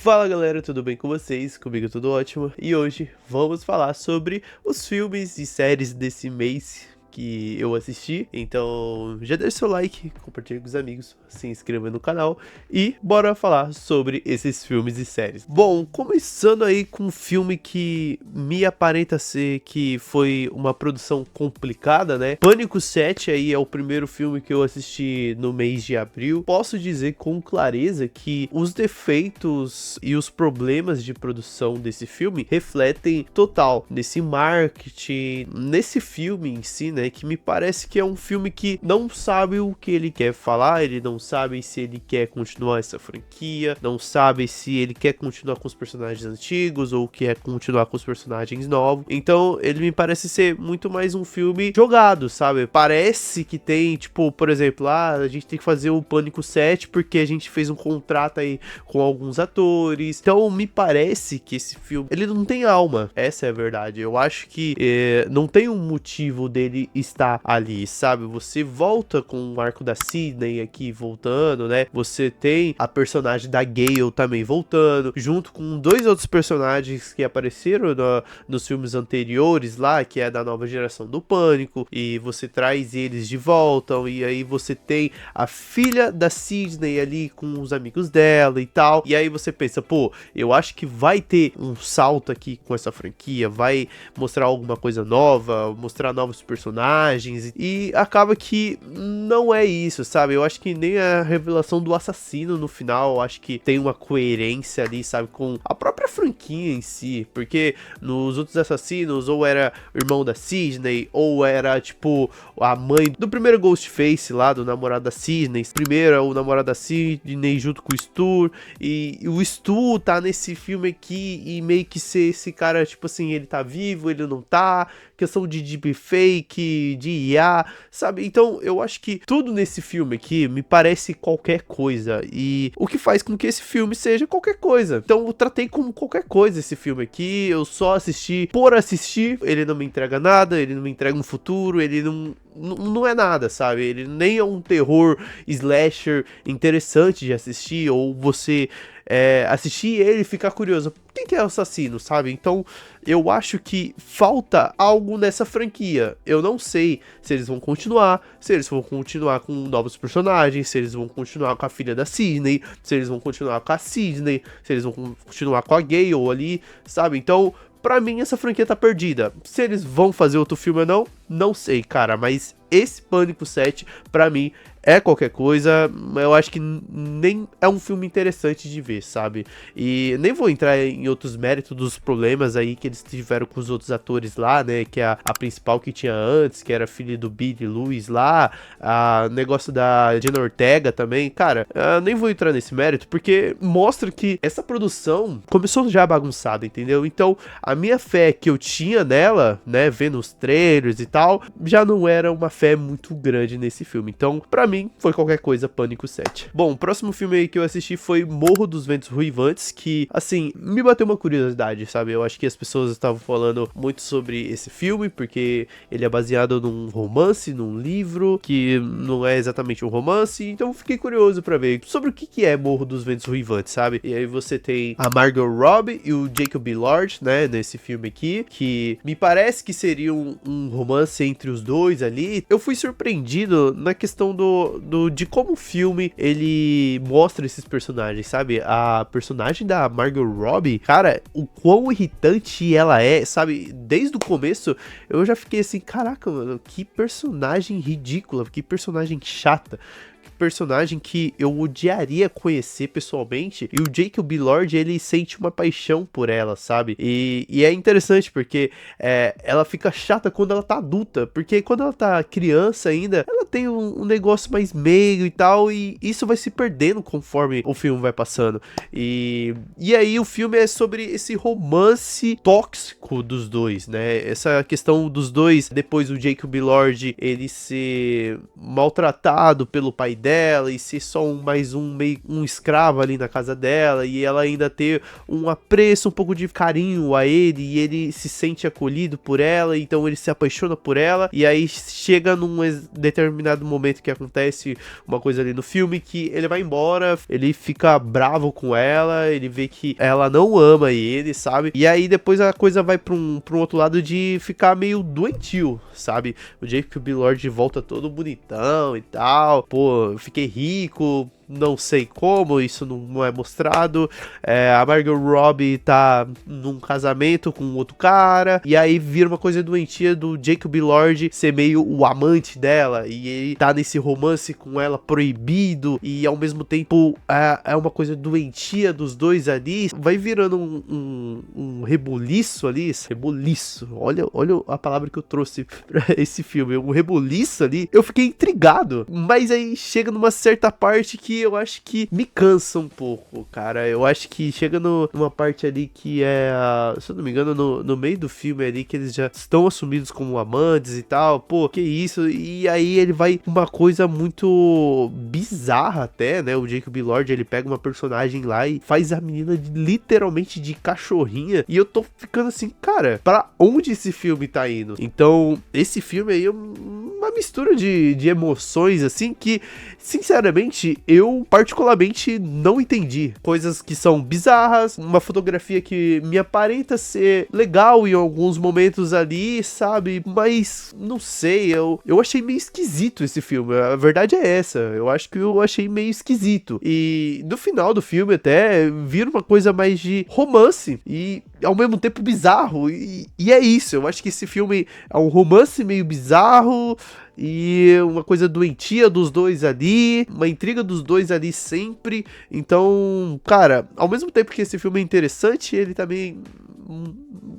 Fala galera, tudo bem com vocês? Comigo tudo ótimo. E hoje vamos falar sobre os filmes e séries desse mês que eu assisti. Então já deixa seu like, compartilha com os amigos, se inscreva no canal e bora falar sobre esses filmes e séries. Bom, começando aí com um filme que me aparenta ser que foi uma produção complicada, né? Pânico 7 aí é o primeiro filme que eu assisti no mês de abril. Posso dizer com clareza que os defeitos e os problemas de produção desse filme refletem total nesse marketing, nesse filme em si, né? Que me parece que é um filme que não sabe o que ele quer falar, ele não sabe se ele quer continuar essa franquia, não sabe se ele quer continuar com os personagens antigos ou quer continuar com os personagens novos. Então, ele me parece ser muito mais um filme jogado, sabe? Parece que tem, tipo, por exemplo, a gente tem que fazer o Pânico 7 porque a gente fez um contrato aí com alguns atores. Então, me parece que esse filme, ele não tem alma. Essa é a verdade. Eu acho que não tem um motivo dele estar ali, sabe? Você volta com o arco da Sydney aqui voltando, né? Você tem a personagem da Gale também voltando, junto com dois outros personagens que apareceram nos filmes anteriores lá, que é da nova geração do Pânico, e você traz eles de volta, e aí você tem a filha da Sydney ali com os amigos dela e tal, e aí você pensa, pô, eu acho que vai ter um salto aqui com essa franquia, vai mostrar alguma coisa nova, mostrar novos personagens, e acaba que não é isso, sabe? Eu acho que nem a revelação do assassino no final, eu acho que tem uma coerência ali, sabe? Com a própria franquia em si, porque nos outros assassinos, ou era o irmão da Sydney, ou era, tipo, a mãe do primeiro Ghostface lá, do namorado da Sydney. Primeiro é o namorado da Sydney junto com o Stu, e o Stu tá nesse filme aqui, e meio que ser esse cara, tipo assim, ele tá vivo, ele não tá, questão de deepfake, de IA, sabe? Então eu acho que tudo nesse filme aqui me parece qualquer coisa, e o que faz com que esse filme seja qualquer coisa. Então eu tratei como qualquer coisa esse filme aqui, eu só assisti por assistir, ele não me entrega nada, ele não me entrega um futuro, ele não é nada, sabe? Ele nem é um terror slasher interessante de assistir, ou você assistir ele e ficar curioso, quem que é o assassino, sabe? Então eu acho que falta algo nessa franquia. Eu não sei se eles vão continuar, se eles vão continuar com novos personagens, se eles vão continuar com a filha da Sydney, se eles vão continuar com a Sydney, se eles vão continuar com a Gale ali, sabe? Então, pra mim, essa franquia tá perdida. Se eles vão fazer outro filme ou não, não sei, cara. Mas esse Pânico 7, pra mim, é qualquer coisa. Eu acho que nem é um filme interessante de ver, sabe? E nem vou entrar em outros méritos dos problemas aí que eles tiveram com os outros atores lá, né? Que é a principal que tinha antes, que era a filha do Billy Lewis lá. A negócio da Jenna Ortega também. Cara, nem vou entrar nesse mérito, porque mostra que essa produção começou já bagunçada, entendeu? Então, a minha fé que eu tinha nela, né? Vendo os trailers e tal, já não era uma fé muito grande nesse filme. Então, pra mim, foi qualquer coisa Pânico 7. Bom, o próximo filme aí que eu assisti foi Morro dos Ventos Ruivantes, que, assim, me bateu uma curiosidade, sabe? Eu acho que as pessoas estavam falando muito sobre esse filme, porque ele é baseado num romance, num livro, que não é exatamente um romance, então eu fiquei curioso pra ver sobre o que é Morro dos Ventos Ruivantes, sabe? E aí você tem a Margot Robbie e o Jacob Elord, né, nesse filme aqui, que me parece que seria um romance entre os dois ali. Eu fui surpreendido na questão de como o filme ele mostra esses personagens, sabe? A personagem da Margot Robbie, cara, o quão irritante ela é, sabe? Desde o começo eu já fiquei assim, caraca, mano, que personagem ridícula, que personagem chata, personagem que eu odiaria conhecer pessoalmente, e o Jacob Elord, ele sente uma paixão por ela, sabe? E é interessante porque ela fica chata quando ela tá adulta, porque quando ela tá criança ainda, ela tem um negócio mais meigo e tal, e isso vai se perdendo conforme o filme vai passando. E aí o filme é sobre esse romance tóxico dos dois, né? Essa questão dos dois, depois o Jacob Elord, ele ser maltratado pelo pai dela, dela e ser só mais um escravo ali na casa dela, e ela ainda ter um apreço, um pouco de carinho a ele, e ele se sente acolhido por ela, então ele se apaixona por ela, e aí chega num determinado momento que acontece uma coisa ali no filme, que ele vai embora, ele fica bravo com ela, ele vê que ela não ama ele, sabe? E aí depois a coisa vai pra um outro lado de ficar meio doentio, sabe? O Jacob Elord volta todo bonitão e tal, pô, eu fiquei rico, não sei como, isso não é mostrado. A Margot Robbie tá num casamento com outro cara, e aí vira uma coisa doentia do Jacob Elord ser meio o amante dela, e ele tá nesse romance com ela proibido, e ao mesmo tempo é uma coisa doentia dos dois ali, vai virando um rebuliço ali, rebuliço, olha a palavra que eu trouxe pra esse filme, um rebuliço ali. Eu fiquei intrigado, mas aí chega numa certa parte que eu acho que me cansa um pouco, cara. Eu acho que chega numa parte ali que se eu não me engano, no meio do filme ali, que eles já estão assumidos como amantes e tal, pô, que isso, e aí ele vai uma coisa muito bizarra até, né, o Jacob Elord, ele pega uma personagem lá e faz a menina literalmente de cachorrinha, e eu tô ficando assim, cara, pra onde esse filme tá indo? Então, esse filme aí é uma mistura de emoções, assim, que, sinceramente, eu particularmente não entendi. Coisas que são bizarras, uma fotografia que me aparenta ser legal em alguns momentos ali, sabe? Mas, não sei, eu achei meio esquisito esse filme. A verdade é essa, eu acho que eu achei meio esquisito. E no final do filme até vira uma coisa mais de romance e ao mesmo tempo bizarro. E é isso, eu acho que esse filme é um romance meio bizarro e uma coisa doentia dos dois ali, uma intriga dos dois ali sempre. Então, cara, ao mesmo tempo que esse filme é interessante, ele também,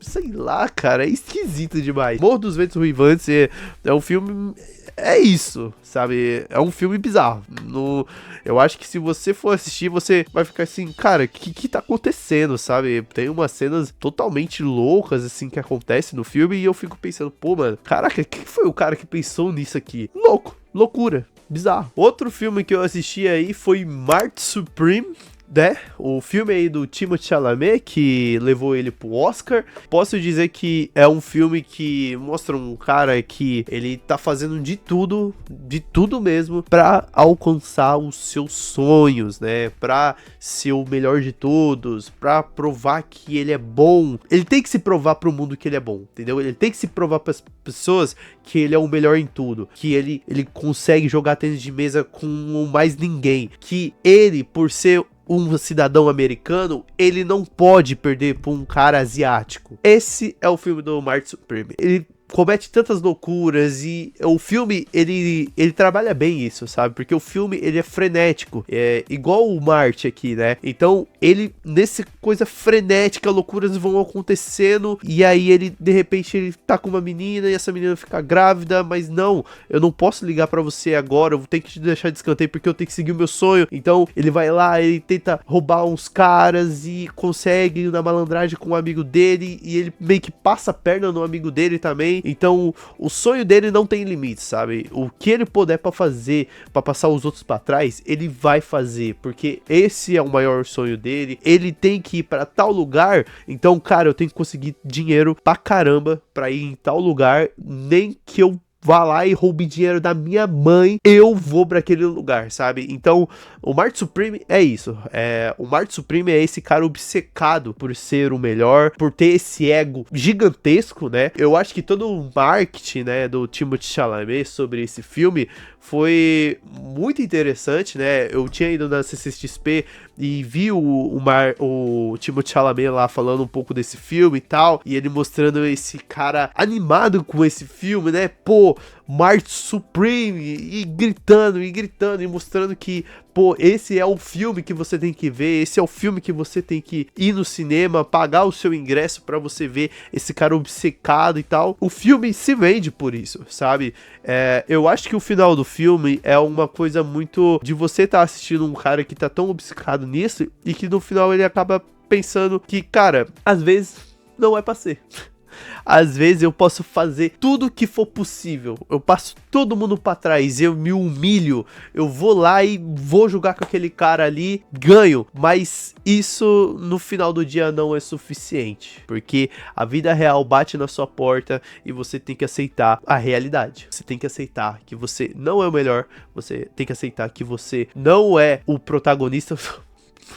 sei lá, cara, é esquisito demais. Morro dos Ventos Uivantes é um filme, é isso, sabe? É um filme bizarro. Eu acho que se você for assistir, você vai ficar assim, cara, o que tá acontecendo, sabe? Tem umas cenas totalmente loucas, assim, que acontecem no filme, e eu fico pensando, pô, mano, caraca, quem foi o cara que pensou nisso aqui? Loucura, bizarro. Outro filme que eu assisti aí foi Marte Supreme, né, o filme aí do Timothée Chalamet, que levou ele pro Oscar. Posso dizer que é um filme que mostra um cara que ele tá fazendo de tudo mesmo, pra alcançar os seus sonhos, né, pra ser o melhor de todos, pra provar que ele é bom. Ele tem que se provar pro mundo que ele é bom, entendeu? Ele tem que se provar pras pessoas que ele é o melhor em tudo, que ele consegue jogar tênis de mesa com mais ninguém, que ele, por ser um cidadão americano, ele não pode perder pra um cara asiático. Esse é o filme do Marte Supreme. Ele comete tantas loucuras e o filme, ele trabalha bem isso, sabe? Porque o filme, ele é frenético, é igual o Marte aqui, né? Então, ele, nessa coisa frenética, loucuras vão acontecendo e aí ele, de repente, ele tá com uma menina e essa menina fica grávida, mas não, eu não posso ligar pra você agora, eu tenho que te deixar de escanteio porque eu tenho que seguir o meu sonho. Então, ele vai lá, ele tenta roubar uns caras e consegue na malandragem com um amigo dele e ele meio que passa a perna no amigo dele também. Então, o sonho dele não tem limites, sabe? O que ele puder pra fazer, pra passar os outros pra trás, ele vai fazer, porque esse é o maior sonho dele. Ele tem que ir pra tal lugar, então, cara, eu tenho que conseguir dinheiro pra caramba pra ir em tal lugar, nem que eu vá lá e roube dinheiro da minha mãe, eu vou pra aquele lugar, sabe? Então, o Marte Supreme é isso. O Marte Supreme é esse cara obcecado por ser o melhor, por ter esse ego gigantesco, né? Eu acho que todo o marketing, né, do Timothée Chalamet sobre esse filme foi muito interessante, né? Eu tinha ido na CCXP e vi o Timothée Chalamet lá falando um pouco desse filme e tal, e ele mostrando esse cara animado com esse filme, né? Pô, Marte Supreme, e gritando, e mostrando que, pô, esse é o filme que você tem que ver, esse é o filme que você tem que ir no cinema, pagar o seu ingresso pra você ver esse cara obcecado e tal. O filme se vende por isso, sabe? Eu acho que o final do filme é uma coisa muito de você tá assistindo um cara que tá tão obcecado nisso, e que no final ele acaba pensando que, cara, às vezes não é pra ser. Às vezes eu posso fazer tudo que for possível. Eu passo todo mundo pra trás, eu me humilho, eu vou lá e vou jogar com aquele cara ali, ganho. Mas isso no final do dia não é suficiente, porque a vida real bate na sua porta e você tem que aceitar a realidade. Você tem que aceitar que você não é o melhor, você tem que aceitar que você não é o protagonista,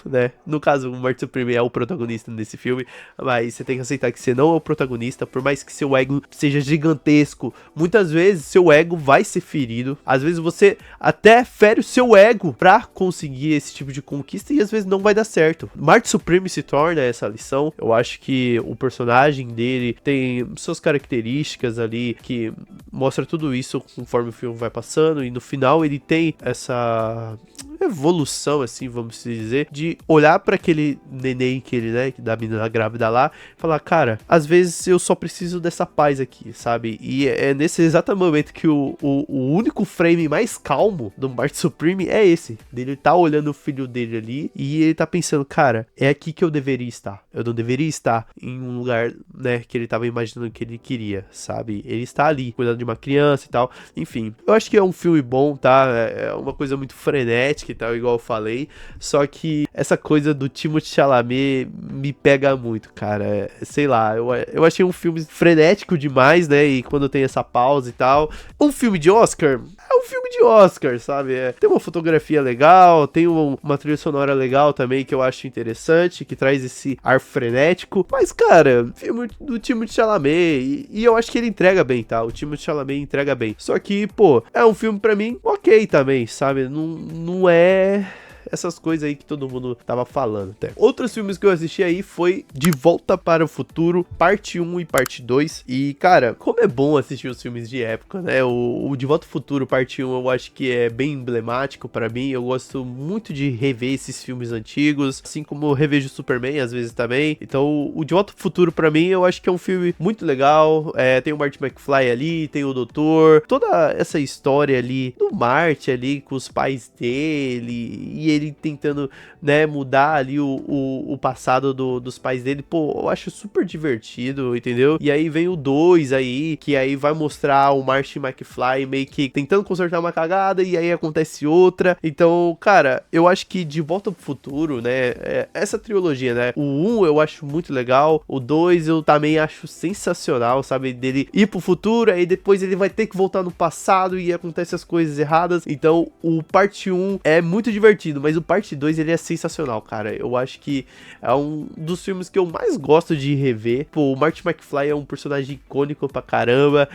né? No caso, o Martin Supreme é o protagonista nesse filme, mas você tem que aceitar que você não é o protagonista, por mais que seu ego seja gigantesco. Muitas vezes seu ego vai ser ferido, às vezes você até fere o seu ego pra conseguir esse tipo de conquista e às vezes não vai dar certo. Martin Supreme se torna essa lição. Eu acho que o personagem dele tem suas características ali que mostra tudo isso conforme o filme vai passando, e no final ele tem essa evolução, assim, vamos dizer, de olhar pra aquele neném que ele, né, que da menina grávida lá, e falar, cara, às vezes eu só preciso dessa paz aqui, sabe? E é nesse exato momento que o único frame mais calmo do Martin Supreme é esse, dele tá olhando o filho dele ali, e ele tá pensando, cara, é aqui que eu deveria estar. Eu não deveria estar em um lugar, né, que ele tava imaginando que ele queria, sabe? Ele está ali, cuidando de uma criança e tal, enfim. Eu acho que é um filme bom, tá? É uma coisa muito frenética e tal, igual eu falei, só que essa coisa do Timothée Chalamet me pega muito, cara. Sei lá, eu achei um filme frenético demais, né? E quando tem essa pausa e tal. Um filme de Oscar? É um filme de Oscar, sabe? Tem uma fotografia legal, tem uma trilha sonora legal também que eu acho interessante, que traz esse ar frenético. Mas, cara, filme do Timothée Chalamet, e eu acho que ele entrega bem, tá? O Timothée Chalamet entrega bem. Só que, pô, é um filme pra mim ok também, sabe? Não é essas coisas aí que todo mundo tava falando até. Outros filmes que eu assisti aí foi De Volta para o Futuro, parte 1 e parte 2. E, cara, como é bom assistir os filmes de época, né? O De Volta ao Futuro, parte 1, eu acho que é bem emblemático pra mim. Eu gosto muito de rever esses filmes antigos, assim como eu revejo Superman às vezes também. Então, o De Volta ao Futuro, pra mim, eu acho que é um filme muito legal. Tem o Marty McFly ali, tem o Doutor, toda essa história ali do Marty ali com os pais dele, e ele tentando, né, mudar ali o passado dos pais dele. Pô, eu acho super divertido, entendeu? E aí vem o 2 aí, que aí vai mostrar o Marty McFly meio que tentando consertar uma cagada, e aí acontece outra. Então, cara, eu acho que De Volta pro Futuro, né, essa trilogia, né, o 1 eu acho muito legal, o 2 eu também acho sensacional, sabe, dele ir pro futuro, aí depois ele vai ter que voltar no passado e acontece as coisas erradas. Então, o parte 1 é muito divertido, mas o parte 2 ele é sensacional, cara. Eu acho que é um dos filmes que eu mais gosto de rever. Pô, o Marty McFly é um personagem icônico pra caramba.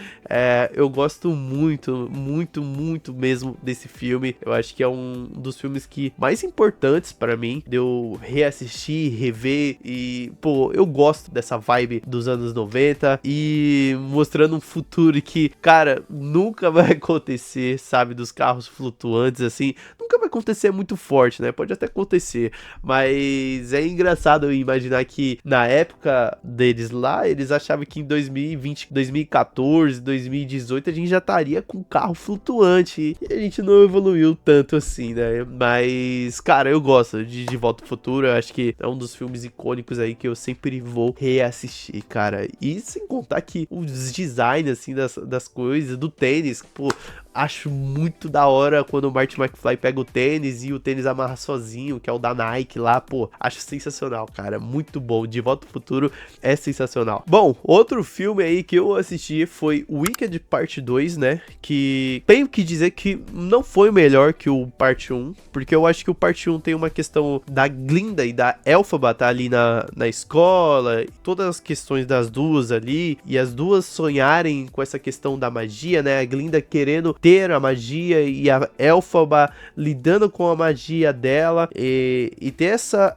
Eu gosto muito, muito, muito mesmo desse filme. Eu acho que é um dos filmes que mais importantes pra mim, de eu reassistir, rever. E, pô, eu gosto dessa vibe dos anos 90 e mostrando um futuro que, cara, nunca vai acontecer, sabe? Dos carros flutuantes, assim, nunca vai acontecer muito forte, né? Pode até acontecer, mas é engraçado eu imaginar que na época deles lá, eles achavam que em 2020, 2014, 2018 a gente já estaria com carro flutuante, e a gente não evoluiu tanto assim, né? Mas, cara, eu gosto de Volta ao Futuro. Eu acho que é um dos filmes icônicos aí que eu sempre vou reassistir, cara. E sem contar que os designs, assim, das coisas, do tênis, pô, acho muito da hora quando o Marty McFly pega o tênis e o tênis amarra sozinho, que é o da Nike lá, pô, acho sensacional, cara, muito bom. De Volta ao Futuro é sensacional. Bom, outro filme aí que eu assisti foi Wicked Parte 2, né, que tenho que dizer que não foi melhor que o Parte 1, porque eu acho que o Parte 1 tem uma questão da Glinda e da Elphaba tá ali na escola, todas as questões das duas ali, e as duas sonharem com essa questão da magia, né, a Glinda querendo ter a magia e a Elphaba lidando com a magia dela, e ter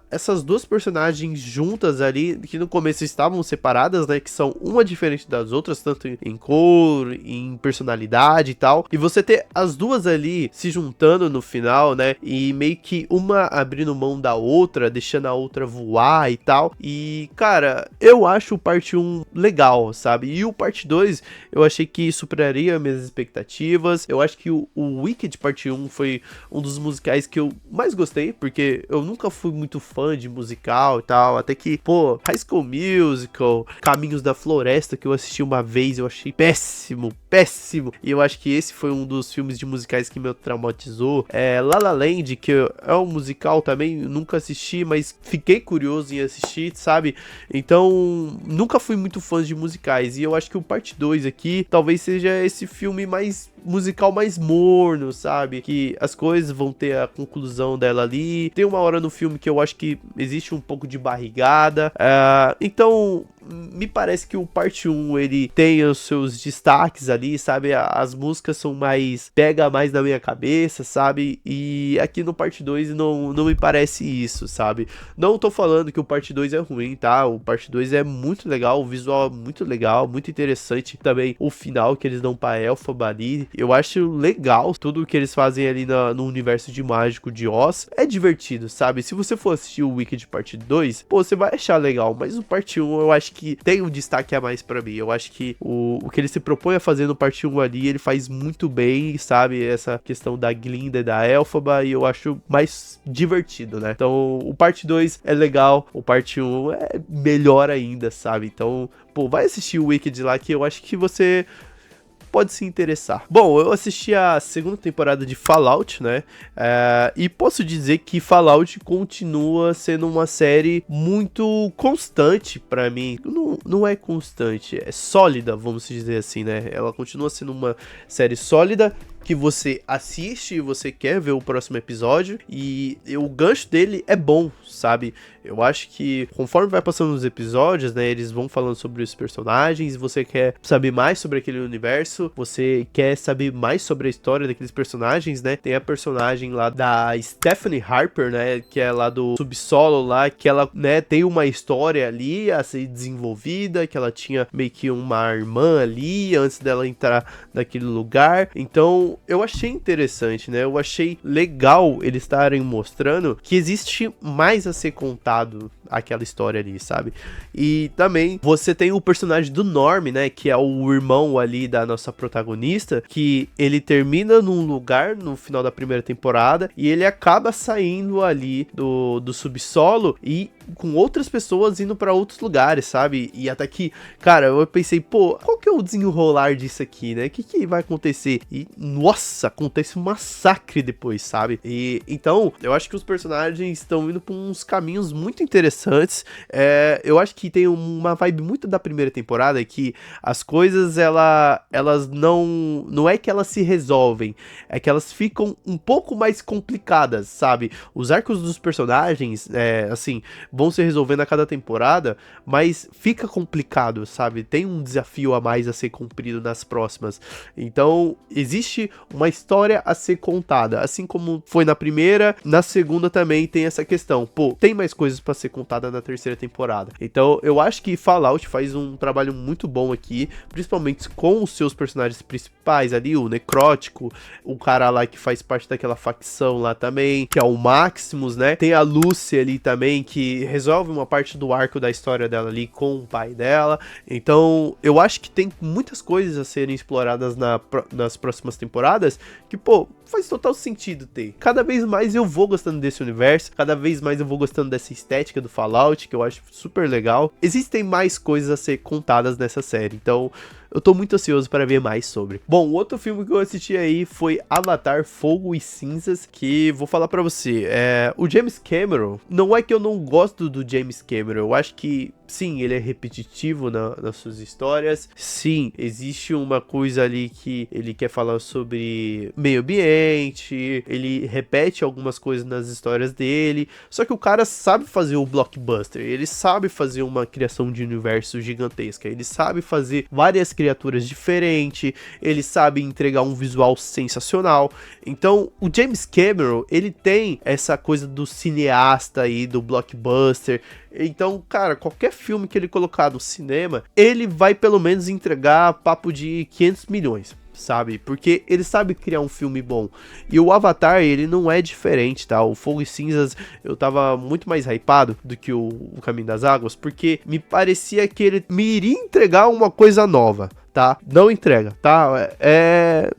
essas duas personagens juntas ali, que no começo estavam separadas, né, que são uma diferente das outras, tanto em cor, em personalidade e tal, e você ter as duas ali se juntando no final, né, e meio que uma abrindo mão da outra, deixando a outra voar e tal, e cara, eu acho o parte 1 legal, sabe, e o parte 2 eu achei que superaria minhas expectativas. narrativas. Eu acho que o Wicked Parte 1 foi um dos musicais que eu mais gostei, porque eu nunca fui muito fã de musical e tal, até que, pô, High School Musical, Caminhos da Floresta, que eu assisti uma vez, eu achei péssimo, péssimo, e eu acho que esse foi um dos filmes de musicais que me traumatizou. La La Land, que é um musical também, nunca assisti, mas fiquei curioso em assistir, sabe? Então, nunca fui muito fã de musicais, e eu acho que o Parte 2 aqui, talvez seja esse filme mais musical, mais morno, sabe? Que as coisas vão ter a conclusão dela ali. Tem uma hora no filme que eu acho que existe um pouco de barrigada. Então, me parece que o Parte 1, ele tem os seus destaques ali, sabe? As músicas são mais... pega mais na minha cabeça, sabe? E aqui no Parte 2 não me parece isso, sabe? Não tô falando que o Parte 2 é ruim, tá? O Parte 2 é muito legal, o visual é muito legal, muito interessante também o final que eles dão pra Elphaba ali. Eu acho legal tudo que eles fazem ali no universo de mágico de Oz. É divertido, sabe? Se você for assistir o Wicked Parte 2, pô, você vai achar legal, mas o Parte 1 eu acho que tem um destaque a mais pra mim. Eu acho que o que ele se propõe a fazer no Parte 1 ali, ele faz muito bem, sabe? Essa questão da Glinda e da Elphaba, e eu acho mais divertido, né? Então, o Parte 2 é legal, o Parte 1 é melhor ainda, sabe? Então, pô, vai assistir o Wicked lá, que eu acho que você pode se interessar. Bom, eu assisti a segunda temporada de Fallout, né? E posso dizer que Fallout continua sendo uma série muito constante pra mim. Não é constante, é sólida, vamos dizer assim, né? Ela continua sendo uma série sólida, que você assiste e você quer ver o próximo episódio, e o gancho dele é bom, sabe? Eu acho que conforme vai passando os episódios, né, eles vão falando sobre os personagens, você quer saber mais sobre aquele universo, você quer saber mais sobre a história daqueles personagens, né? Tem a personagem lá da Stephanie Harper, né, que é lá do Subsolo lá, que ela, né, tem uma história ali a ser desenvolvida, que ela tinha meio que uma irmã ali antes dela entrar naquele lugar. Então, eu achei interessante, né? Eu achei legal eles estarem mostrando que existe mais a ser contado aquela história ali, sabe? E também você tem o personagem do Norm, né? Que é o irmão ali da nossa protagonista, que ele termina num lugar no final da primeira temporada e ele acaba saindo ali do subsolo e com outras pessoas indo pra outros lugares, sabe? E até que, cara, eu pensei, pô, qual que é o desenrolar disso aqui, né? O que vai acontecer? E, nossa, acontece um massacre depois, sabe? E então, eu acho que os personagens estão indo pra uns caminhos muito interessantes. Eu acho que tem uma vibe muito da primeira temporada, que as coisas, elas não é que elas se resolvem, é que elas ficam um pouco mais complicadas, sabe? Os arcos dos personagens, assim, vão se resolvendo a cada temporada, mas fica complicado, sabe? Tem um desafio a mais a ser cumprido nas próximas. Então, existe uma história a ser contada, assim como foi na primeira, na segunda também tem essa questão. Pô, tem mais coisas pra ser contada na terceira temporada. Então, eu acho que Fallout faz um trabalho muito bom aqui, principalmente com os seus personagens principais ali, o Necrótico, o cara lá que faz parte daquela facção lá também, que é o Maximus, né? Tem a Lucy ali também, que resolve uma parte do arco da história dela ali com o pai dela. Então, eu acho que tem muitas coisas a serem exploradas nas próximas temporadas, que, pô, faz total sentido ter. Cada vez mais eu vou gostando desse universo, cada vez mais eu vou gostando dessa estética do Fallout, que eu acho super legal. Existem mais coisas a ser contadas nessa série, então eu tô muito ansioso para ver mais sobre. Bom, o outro filme que eu assisti aí foi Avatar Fogo e Cinzas, que vou falar pra você, o James Cameron, não é que eu não gosto do James Cameron, eu acho que sim, ele é repetitivo nas suas histórias, sim, existe uma coisa ali que ele quer falar sobre meio ambiente, ele repete algumas coisas nas histórias dele, só que o cara sabe fazer o blockbuster, ele sabe fazer uma criação de universo gigantesca, ele sabe fazer várias criaturas diferentes, ele sabe entregar um visual sensacional. Então, o James Cameron, ele tem essa coisa do cineasta aí, do blockbuster. Então, cara, qualquer filme que ele colocar no cinema, ele vai pelo menos entregar papo de 500 milhões. Sabe? Porque ele sabe criar um filme bom. E o Avatar, ele não é diferente, tá? O Fogo e Cinzas, eu tava muito mais hypado do que o Caminho das Águas, porque me parecia que ele me iria entregar uma coisa nova, tá? Não entrega, tá? É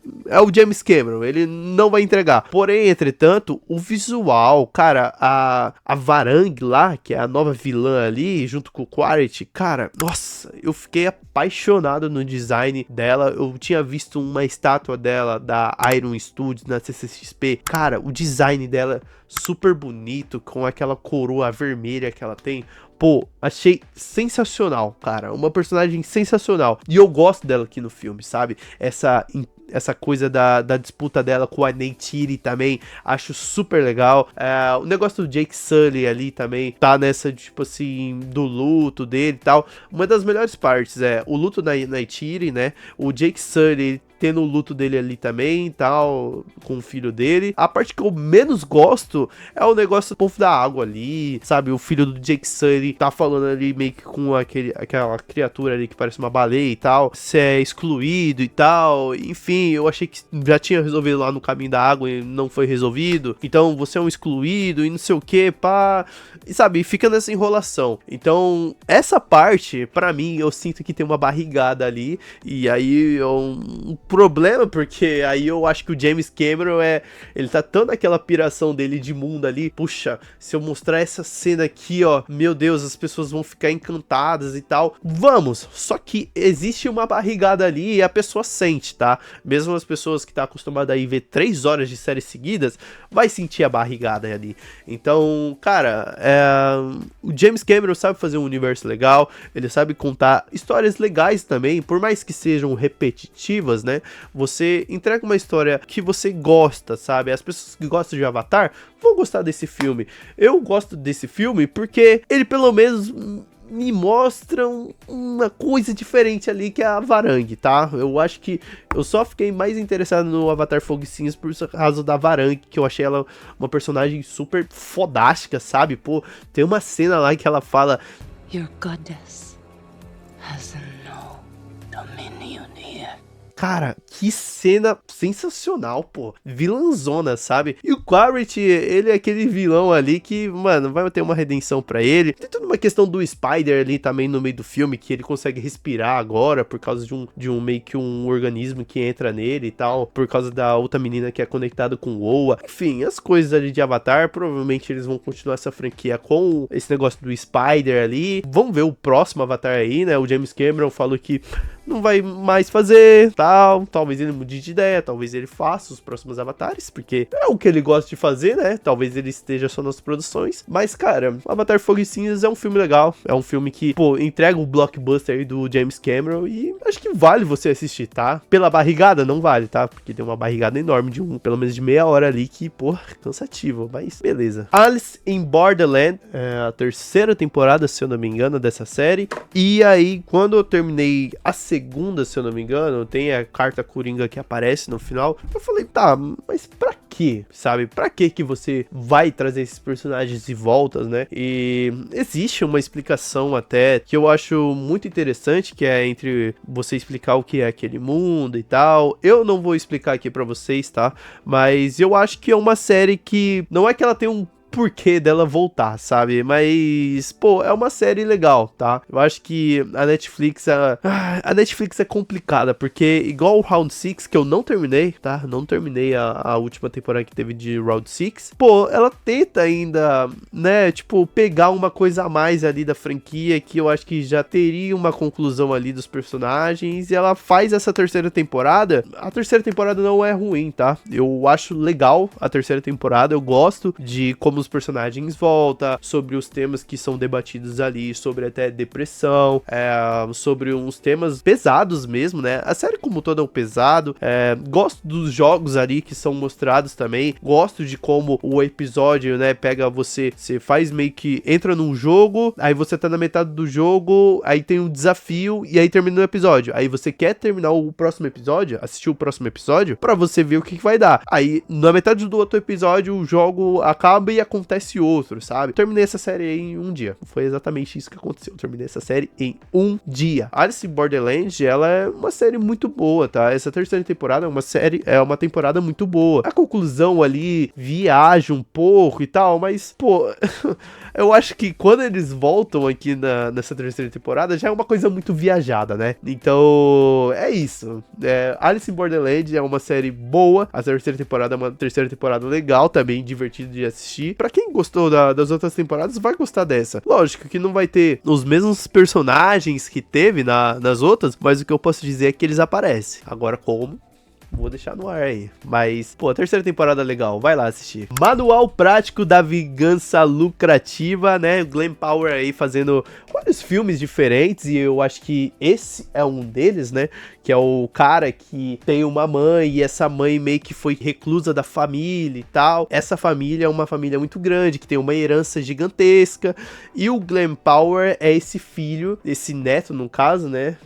o James Cameron, ele não vai entregar. Porém, entretanto, o visual, cara, a Varang lá, que é a nova vilã ali, junto com o Quaritch, cara, nossa, eu fiquei apaixonado no design dela. Eu tinha visto uma estátua dela da Iron Studios na CCXP. Cara, o design dela super bonito, com aquela coroa vermelha que ela tem. Pô, achei sensacional, cara. Uma personagem sensacional. E eu gosto dela aqui no filme, sabe? Essa coisa da disputa dela com a Neytiri também, acho super legal. O negócio do Jake Sully ali também, tá nessa, tipo assim, do luto dele e tal. Uma das melhores partes é o luto da Neytiri, né? O Jake Sully tendo o luto dele ali também e tal, com o filho dele. A parte que eu menos gosto é o negócio do povo da água ali, sabe? O filho do Jake Sully tá falando ali meio que com aquela criatura ali que parece uma baleia e tal, se é excluído e tal. Enfim, eu achei que já tinha resolvido lá no caminho da água e não foi resolvido. Então, você é um excluído e não sei o que, pá. E sabe, fica nessa enrolação. Então, essa parte, pra mim, eu sinto que tem uma barrigada ali. E aí, um problema, porque aí eu acho que o James Cameron ele tá tão naquela piração dele de mundo ali. Puxa, se eu mostrar essa cena aqui, ó, meu Deus, as pessoas vão ficar encantadas e tal. Vamos, só que existe uma barrigada ali e a pessoa sente, tá? Mesmo as pessoas que tá acostumada a ir ver 3 horas de séries seguidas, vai sentir a barrigada ali. Então, cara, o James Cameron sabe fazer um universo legal, ele sabe contar histórias legais também, por mais que sejam repetitivas, né? Você entrega uma história que você gosta, sabe? As pessoas que gostam de Avatar vão gostar desse filme. Eu gosto desse filme porque ele pelo menos me mostra uma coisa diferente ali, que é a Varang, tá? Eu acho que eu só fiquei mais interessado no Avatar Fogo e Cinzas por causa da Varang, que eu achei ela uma personagem super fodástica, sabe? Pô, tem uma cena lá que ela fala: Your goddess has no dominion here. Cara, que cena sensacional, pô. Vilãzona, sabe? E o Quaritch, ele é aquele vilão ali que, mano, vai ter uma redenção pra ele. Tem toda uma questão do Spider ali também no meio do filme, que ele consegue respirar agora por causa de um meio que um organismo que entra nele e tal, por causa da outra menina que é conectada com o Oa. Enfim, as coisas ali de Avatar, provavelmente eles vão continuar essa franquia com esse negócio do Spider ali. Vamos ver o próximo Avatar aí, né? O James Cameron falou que não vai mais fazer, tal, talvez ele mude de ideia, talvez ele faça os próximos Avatares, porque é o que ele gosta de fazer, né? Talvez ele esteja só nas produções, mas, cara, Avatar Fogo e Cinzas é um filme legal, é um filme que, pô, entrega o blockbuster aí do James Cameron e acho que vale você assistir, tá? Pela barrigada, não vale, tá? Porque tem uma barrigada enorme de pelo menos de meia hora ali que, pô, cansativo, mas beleza. Alice in Borderland, é a 3ª temporada, se eu não me engano, dessa série, e aí, quando eu terminei a segunda, se eu não me engano, tem a carta Coringa que aparece no final. Eu falei, tá, mas pra quê? Sabe? Pra que você vai trazer esses personagens de voltas, né? E existe uma explicação até que eu acho muito interessante, que é entre você explicar o que é aquele mundo e tal. Eu não vou explicar aqui pra vocês, tá? Mas eu acho que é uma série que não é que ela tem um porquê dela voltar, sabe? Mas, pô, é uma série legal, tá? Eu acho que a Netflix é complicada, porque igual o Round 6, que eu não terminei, tá? Não terminei a última temporada que teve de Round 6. Pô, ela tenta ainda, né, tipo, pegar uma coisa a mais ali da franquia, que eu acho que já teria uma conclusão ali dos personagens, e ela faz essa 3ª temporada. A 3ª temporada não é ruim, tá? Eu acho legal a 3ª temporada, eu gosto de como os personagens voltam, sobre os temas que são debatidos ali, sobre até depressão, sobre uns temas pesados mesmo, né? A série como toda é um pesado, gosto dos jogos ali que são mostrados também, gosto de como o episódio, né, pega você faz meio que, entra num jogo, aí você tá na metade do jogo, aí tem um desafio, e aí termina o episódio, aí você quer terminar o próximo episódio, assistir o próximo episódio, pra você ver o que vai dar, aí na metade do outro episódio o jogo acaba e a acontece outro, sabe? Eu terminei essa série aí em um dia. Foi exatamente isso que aconteceu. Eu terminei essa série em um dia. Alice in Borderland, ela é uma série muito boa, tá? Essa terceira temporada é uma temporada muito boa. A conclusão ali viaja um pouco e tal, mas, pô, eu acho que quando eles voltam aqui nessa terceira temporada, já é uma coisa muito viajada, né? Então, é isso. Alice in Borderland é uma série boa. A terceira temporada é uma terceira temporada legal, também divertido de assistir. Pra quem gostou das outras temporadas, vai gostar dessa. Lógico que não vai ter os mesmos personagens que teve nas outras, mas o que eu posso dizer é que eles aparecem. Agora, como? Vou deixar no ar aí. Mas, pô, a terceira temporada é legal. Vai lá assistir. Manual Prático da Vingança Lucrativa, né? Glenn Powell aí fazendo vários filmes diferentes. E eu acho que esse é um deles, né? Que é o cara que tem uma mãe e essa mãe meio que foi reclusa da família e tal. Essa família é uma família muito grande, que tem uma herança gigantesca. E o Glenn Powell é esse filho, esse neto no caso, né?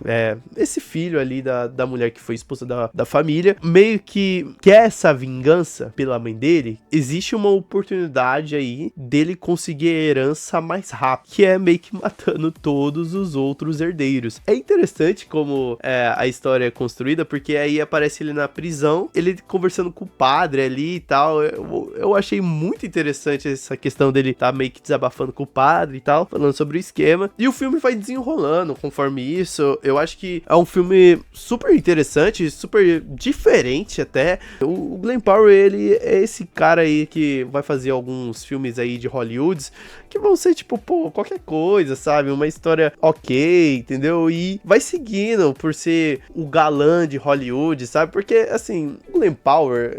Esse filho ali da mulher que foi esposa da família. Meio que quer essa vingança pela mãe dele. Existe uma oportunidade aí dele conseguir a herança mais rápido, que é meio que matando todos os outros herdeiros. É interessante como a história é construída, porque aí aparece ele na prisão, ele conversando com o padre ali e tal. Eu achei muito interessante essa questão dele tá meio que desabafando com o padre e tal, falando sobre o esquema. E o filme vai desenrolando conforme isso. Eu acho que é um filme super interessante, super diferente até. O Glenn Powell, ele é esse cara aí que vai fazer alguns filmes aí de Hollywood que vão ser tipo, pô, qualquer coisa, sabe? Uma história ok, entendeu? E vai seguindo por ser o galã de Hollywood, sabe? Porque, assim, o Glenn Powell,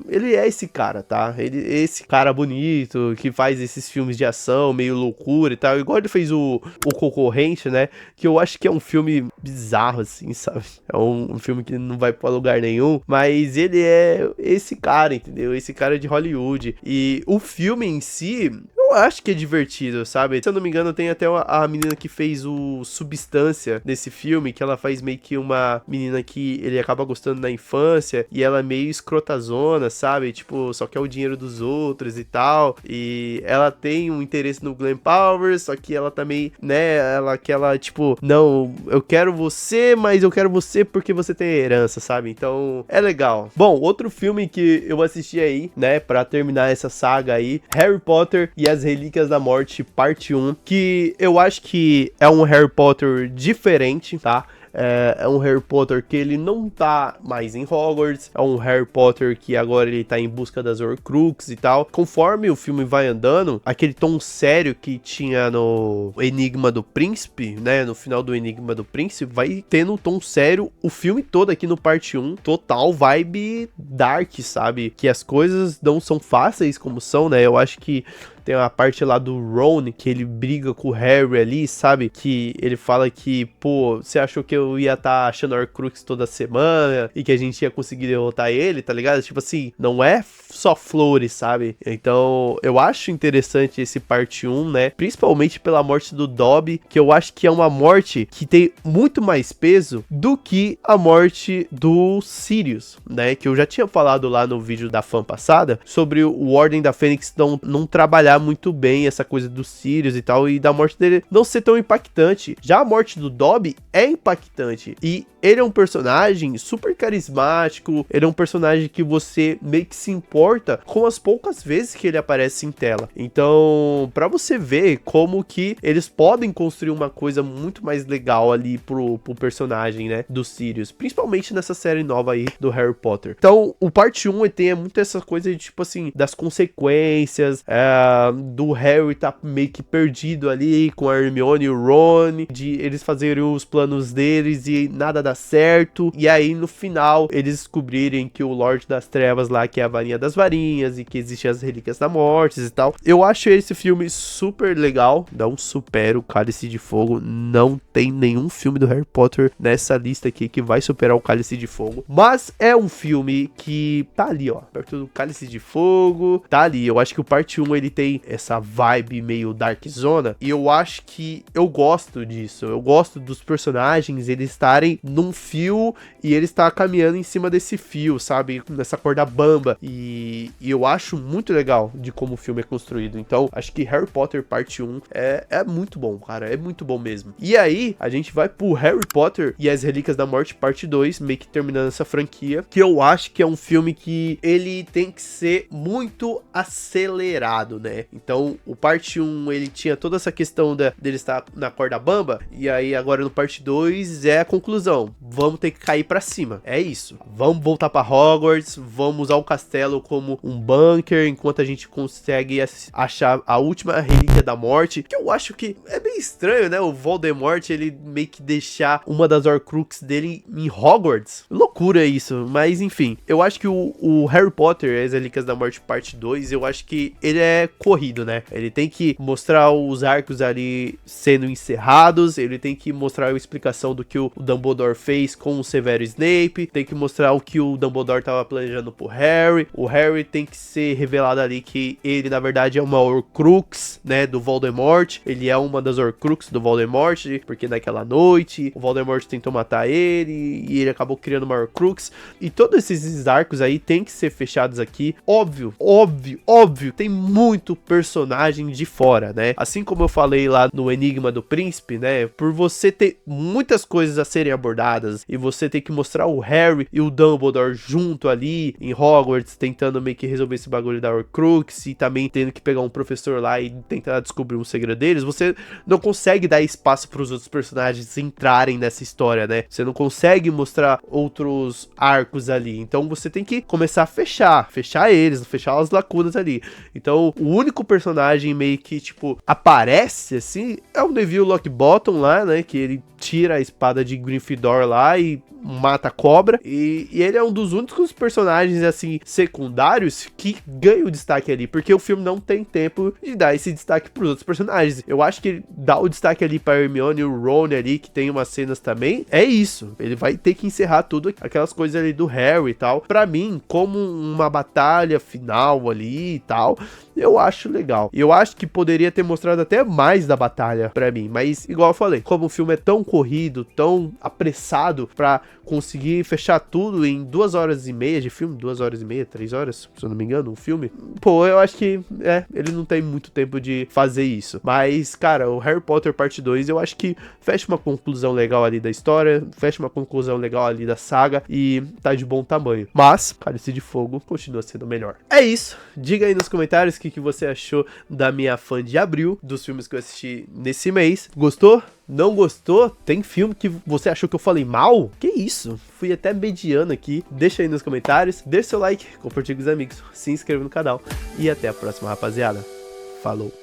ele é esse cara, tá? Ele é esse cara bonito que faz esses filmes de ação, meio loucura e tal. Igual ele fez o Concorrente, né? Que eu acho que é um filme bizarro, assim, sabe? É um filme que não vai pra lugar nenhum, mas ele é esse cara, entendeu? Esse cara de Hollywood. E o filme em si, eu acho que é divertido, sabe? Se eu não me engano, tem até a menina que fez o Substância nesse filme, que ela faz meio que uma menina que ele acaba gostando na infância, e ela é meio escrotazona, sabe? Tipo, só quer o dinheiro dos outros e tal. E ela tem um interesse no Glenn Powell, só que ela também, né? Ela, tipo, não, eu quero você, mas eu quero você porque você tem herança, sabe? Então, é legal. Bom, outro filme que eu assisti aí, né, pra terminar essa saga aí, Harry Potter e as Relíquias da Morte, parte 1, que eu acho que é um Harry Potter diferente, tá? É um Harry Potter que ele não tá mais em Hogwarts, é um Harry Potter que agora ele tá em busca das Horcruxes e tal. Conforme o filme vai andando, aquele tom sério que tinha no Enigma do Príncipe, né, no final do Enigma do Príncipe, vai tendo um tom sério o filme todo aqui no parte 1, total vibe dark, sabe? Que as coisas não são fáceis como são, né? Eu acho que tem uma parte lá do Ron, que ele briga com o Harry ali, sabe? Que ele fala que, pô, você achou que eu ia estar achando Horcrux toda semana e que a gente ia conseguir derrotar ele, tá ligado? Tipo assim, não é só flores, sabe? Então, eu acho interessante esse parte 1, né? Principalmente pela morte do Dobby, que eu acho que é uma morte que tem muito mais peso do que a morte do Sirius, né? Que eu já tinha falado lá no vídeo da fã passada sobre o Ordem da Fênix não trabalhar muito bem essa coisa do Sirius e tal, e da morte dele não ser tão impactante. Já a morte do Dobby é impactante, e ele é um personagem super carismático, ele é um personagem que você meio que se importa com as poucas vezes que ele aparece em tela. Então, pra você ver como que eles podem construir uma coisa muito mais legal ali pro personagem, né, do Sirius, principalmente nessa série nova aí do Harry Potter. Então, o parte 1 tem muito essa coisa de, tipo assim, das consequências, do Harry tá meio que perdido ali com a Hermione e o Ron, de eles fazerem os planos deles e nada dá certo, e aí no final eles descobrirem que o Lorde das Trevas lá, que é a varinha das varinhas, e que existem as Relíquias da Morte e tal. Eu acho esse filme super legal, não supera o Cálice de Fogo, não tem nenhum filme do Harry Potter nessa lista aqui que vai superar o Cálice de Fogo, mas é um filme que tá ali, ó, perto do Cálice de Fogo, tá ali. Eu acho que o parte 1 ele tem tem essa vibe meio dark zona, e eu acho que eu gosto disso. Eu gosto dos personagens eles estarem num fio e ele está caminhando em cima desse fio, sabe? Nessa corda bamba. E eu acho muito legal de como o filme é construído. Então, acho que Harry Potter parte 1 é muito bom, cara. É muito bom mesmo. E aí, a gente vai pro Harry Potter e as Relíquias da Morte parte 2, meio que terminando essa franquia, que eu acho que é um filme que ele tem que ser muito acelerado, né? Então, o parte 1, ele tinha toda essa questão dele estar na corda bamba, e aí agora no parte 2 é a conclusão. Vamos ter que cair pra cima. É isso. Vamos voltar pra Hogwarts, vamos usar o castelo como um bunker, enquanto a gente consegue achar a última relíquia da morte, que eu acho que é bem estranho, né? O Voldemort, ele meio que deixar uma das Horcrux dele em Hogwarts. Loucura isso, mas enfim. Eu acho que o Harry Potter, as Relíquias da Morte parte 2, eu acho que ele é corrido, né? Ele tem que mostrar os arcos ali sendo encerrados, ele tem que mostrar a explicação do que o Dumbledore fez com o Severo Snape, tem que mostrar o que o Dumbledore tava planejando pro Harry, o Harry tem que ser revelado ali que ele, na verdade, é uma Horcrux, né, do Voldemort, ele é uma das Horcrux do Voldemort, porque naquela noite o Voldemort tentou matar ele e ele acabou criando uma Horcrux, e todos esses arcos aí tem que ser fechados aqui. Óbvio, tem muito personagem de fora, né, assim como eu falei lá no Enigma do Príncipe, né, por você ter muitas coisas a serem abordadas e você ter que mostrar o Harry e o Dumbledore junto ali em Hogwarts, tentando meio que resolver esse bagulho da Horcrux e também tendo que pegar um professor lá e tentar descobrir um segredo deles, você não consegue dar espaço para os outros personagens entrarem nessa história, né? Você não consegue mostrar outros arcos ali, então você tem que começar a fechar eles, fechar as lacunas ali. Então, o único personagem meio que, tipo, aparece, assim, é o Neville Longbottom lá, né, que ele tira a espada de Gryffindor lá e mata a cobra, e ele é um dos únicos personagens, assim, secundários que ganha o destaque ali, porque o filme não tem tempo de dar esse destaque pros outros personagens. Eu acho que ele dá o destaque ali pra Hermione e o Ron ali, que tem umas cenas também, é isso, ele vai ter que encerrar tudo, aquelas coisas ali do Harry e tal. Pra mim, como uma batalha final ali e tal, eu acho legal. E eu acho que poderia ter mostrado até mais da batalha pra mim, mas igual eu falei, como o filme é tão corrido, tão apressado pra conseguir fechar tudo em 2 horas e meia de filme, 2 horas e meia, 3 horas, se eu não me engano, um filme, pô, eu acho que, ele não tem muito tempo de fazer isso. Mas, cara, o Harry Potter parte 2, eu acho que fecha uma conclusão legal ali da história, fecha uma conclusão legal ali da saga e tá de bom tamanho. Mas, Cálice de Fogo continua sendo melhor. É isso, diga aí nos comentários o que você achou da minha fã de abril, dos filmes que eu assisti nesse mês. Gostou? Não gostou? Tem filme que você achou que eu falei mal? Que isso? Fui até mediano aqui. Deixa aí nos comentários, deixa seu like, compartilhe com os amigos, se inscreva no canal e até a próxima, rapaziada. Falou!